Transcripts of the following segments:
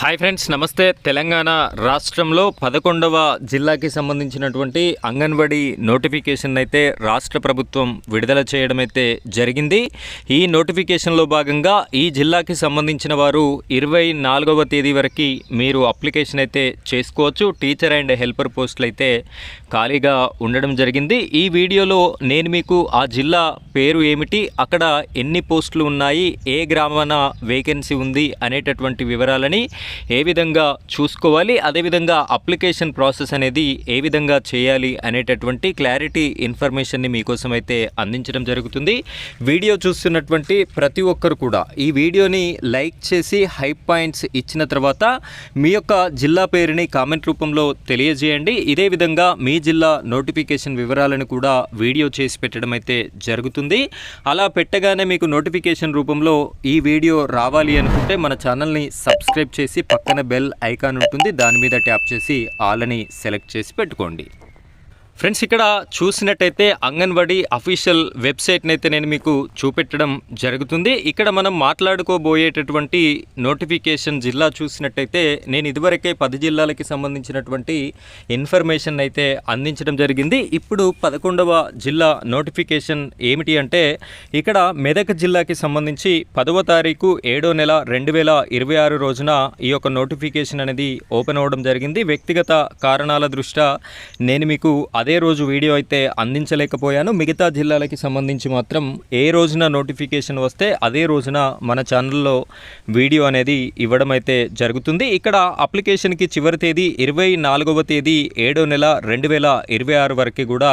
Hi friends, నమస్తే. తెలంగాణ రాష్ట్రంలో 11వ జిల్లాకి సంబంధించినటువంటి అంగన్వాడీ నోటిఫికేషన్ అయితే రాష్ట్ర ప్రభుత్వం విడుదల చేయడం అయితే జరిగింది. ఈ నోటిఫికేషన్లో భాగంగా ఈ జిల్లాకి సంబంధించిన వారు 24వ తేదీ వరకు మీరు అప్లికేషన్ అయితే చేసుకోవచ్చు. టీచర్ అండ్ హెల్పర్ పోస్టులు అయితే ఖాళీగా ఉండడం జరిగింది. ఈ వీడియోలో నేను మీకు ఆ జిల్లా పేరు ఏమిటి, అక్కడ ఎన్ని పోస్టులు ఉన్నాయి, ఏ గ్రామాన వేకెన్సీ ఉంది అనేటటువంటి వివరాలని ఏ విధంగా చూసుకోవాలి, అదేవిధంగా అప్లికేషన్ ప్రాసెస్ అనేది ఏ విధంగా చేయాలి అనేటటువంటి క్లారిటీ ఇన్ఫర్మేషన్ని మీకోసం అయితే అందించడం జరుగుతుంది. వీడియో చూస్తున్నటువంటి ప్రతి ఒక్కరు కూడా ఈ వీడియోని లైక్ చేసి హైప్ పాయింట్స్ ఇచ్చిన తర్వాత మీ యొక్క జిల్లా పేరుని కామెంట్ రూపంలో తెలియజేయండి. ఇదే విధంగా మీ జిల్లా నోటిఫికేషన్ వివరాలను కూడా వీడియో చేసి పెట్టడం అయితే జరుగుతుంది. అలా పెట్టగానే మీకు నోటిఫికేషన్ రూపంలో ఈ వీడియో రావాలి అనుకుంటే మన ఛానల్ని సబ్స్క్రైబ్ చేసి పక్కన బెల్ ఐకాన్ ఉంటుంది, దాని మీద ట్యాప్ చేసి ఆల్ అని సెలెక్ట్ చేసి పెట్టుకోండి. ఫ్రెండ్స్, ఇక్కడ చూసినట్టయితే అంగన్వాడీ అఫీషియల్ వెబ్సైట్ని అయితే నేను మీకు చూపెట్టడం జరుగుతుంది. ఇక్కడ మనం మాట్లాడుకోబోయేటటువంటి నోటిఫికేషన్ జిల్లా చూసినట్టయితే నేను ఇదివరకే 10 జిల్లాలకి సంబంధించినటువంటి ఇన్ఫర్మేషన్ అయితే అందించడం జరిగింది. ఇప్పుడు 11వ జిల్లా నోటిఫికేషన్ ఏమిటి అంటే ఇక్కడ మెదక్ జిల్లాకి సంబంధించి 10వ తారీఖు 7వ నెల 2026 రోజున ఈ యొక్క నోటిఫికేషన్ అనేది ఓపెన్ అవ్వడం జరిగింది. వ్యక్తిగత కారణాల దృష్ట్యా నేను మీకు అదే రోజు వీడియో అయితే అందించలేకపోయాను. మిగతా జిల్లాలకి సంబంధించి మాత్రం ఏ రోజున నోటిఫికేషన్ వస్తే అదే రోజున మన ఛానల్లో వీడియో అనేది ఇవ్వడం అయితే జరుగుతుంది. ఇక్కడ అప్లికేషన్కి చివరి తేదీ 24వ తేదీ 7వ నెల 2026 వరకు కూడా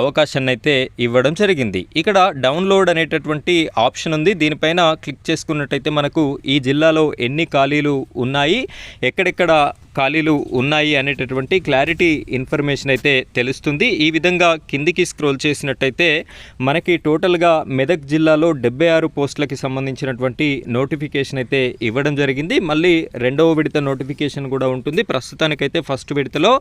అవకాశాన్ని అయితే ఇవ్వడం జరిగింది. ఇక్కడ డౌన్లోడ్ అనేటటువంటి ఆప్షన్ ఉంది. దీనిపైన క్లిక్ చేసుకున్నట్టయితే మనకు ఈ జిల్లాలో ఎన్ని ఖాళీలు ఉన్నాయి, ఎక్కడెక్కడ ఖాళీలు ఉన్నాయి అనేటటువంటి క్లారిటీ ఇన్ఫర్మేషన్ అయితే తెలుస్తుంది. ఈ విధంగా కిందికి స్క్రోల్ చేసినట్టయితే మనకి టోటల్గా మెదక్ జిల్లాలో 76 పోస్టులకి సంబంధించినటువంటి నోటిఫికేషన్ అయితే ఇవ్వడం జరిగింది. మళ్ళీ రెండవ విడత నోటిఫికేషన్ కూడా ఉంటుంది. ప్రస్తుతానికైతే ఫస్ట్ విడతలో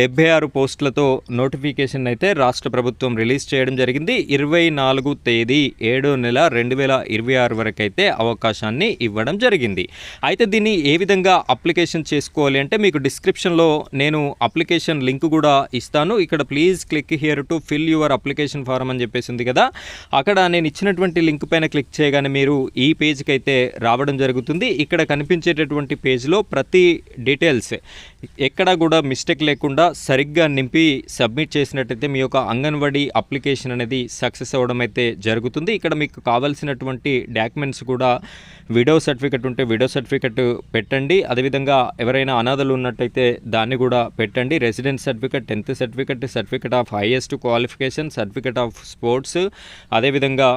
76 పోస్టులతో నోటిఫికేషన్ అయితే రాష్ట్ర ప్రభుత్వం రిలీజ్ చేయడం జరిగింది. 24 తేదీ 7వ నెల 2026 వరకు అయితే అవకాశాన్ని ఇవ్వడం జరిగింది. అయితే దీన్ని ఏ విధంగా అప్లికేషన్ చేసుకోవాలి అంటే మీకు డిస్క్రిప్షన్లో నేను అప్లికేషన్ లింక్ కూడా ఇస్తాను. ఇక్కడ please click here to fill your application form అని చెప్పేసి ఉంది కదా, అక్కడ నేను ఇచ్చినటువంటి లింక్ పైన క్లిక్ చేయగానే మీరు ఈ పేజ్కి అయితే రావడం జరుగుతుంది. ఇక్కడ కనిపించేటటువంటి పేజ్లో ప్రతి డీటెయిల్స్ ఎక్కడ కూడా మిస్టేక్ లేకుండా సరిగ్గా నింపి సబ్మిట్ చేసినట్టయితే మీ యొక్క అంగన్వాడీ అప్లికేషన్ అనేది సక్సెస్ అవ్వడం అయితే జరుగుతుంది. ఇక్కడ మీకు కావాల్సినటువంటి డాక్యుమెంట్స్ కూడా విడో సర్టిఫికెట్ ఉంటే విడో సర్టిఫికెట్ పెట్టండి. అదేవిధంగా ఎవరైనా అనాథలు ఉన్నట్టయితే దాన్ని కూడా పెట్టండి. Residence certificate, 10th certificate, certificate of highest qualification, certificate of sports, అదేవిధంగా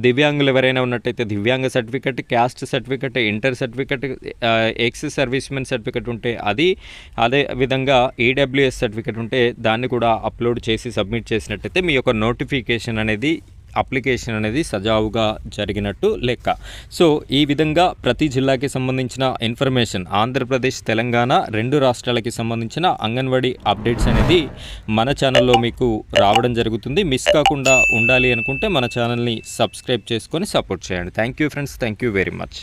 దివ్యాంగులు ఎవరైనా ఉన్నట్టయితే దివ్యాంగ certificate, caste certificate, inter certificate, ex servicemen certificate ఉంటే అది, అదే విధంగా ఈడబ్ల్యూఎస్ సర్టిఫికెట్ ఉంటే దాన్ని కూడా అప్లోడ్ చేసి సబ్మిట్ చేసినట్టయితే మీ యొక్క నోటిఫికేషన్ అనేది అప్లికేషన్ అనేది సజావుగా జరిగినట్టు లెక్క. సో ఈ విధంగా ప్రతి జిల్లాకి సంబంధించిన ఇన్ఫర్మేషన్, ఆంధ్రప్రదేశ్, తెలంగాణ 2 రాష్ట్రాలకి సంబంధించిన అంగన్వాడీ అప్డేట్స్ అనేది మన ఛానల్లో మీకు రావడం జరుగుతుంది. మిస్ కాకుండా ఉండాలి అనుకుంటే మన ఛానల్ని సబ్స్క్రైబ్ చేసుకొని సపోర్ట్ చేయండి. Thank you friends, thank you very much.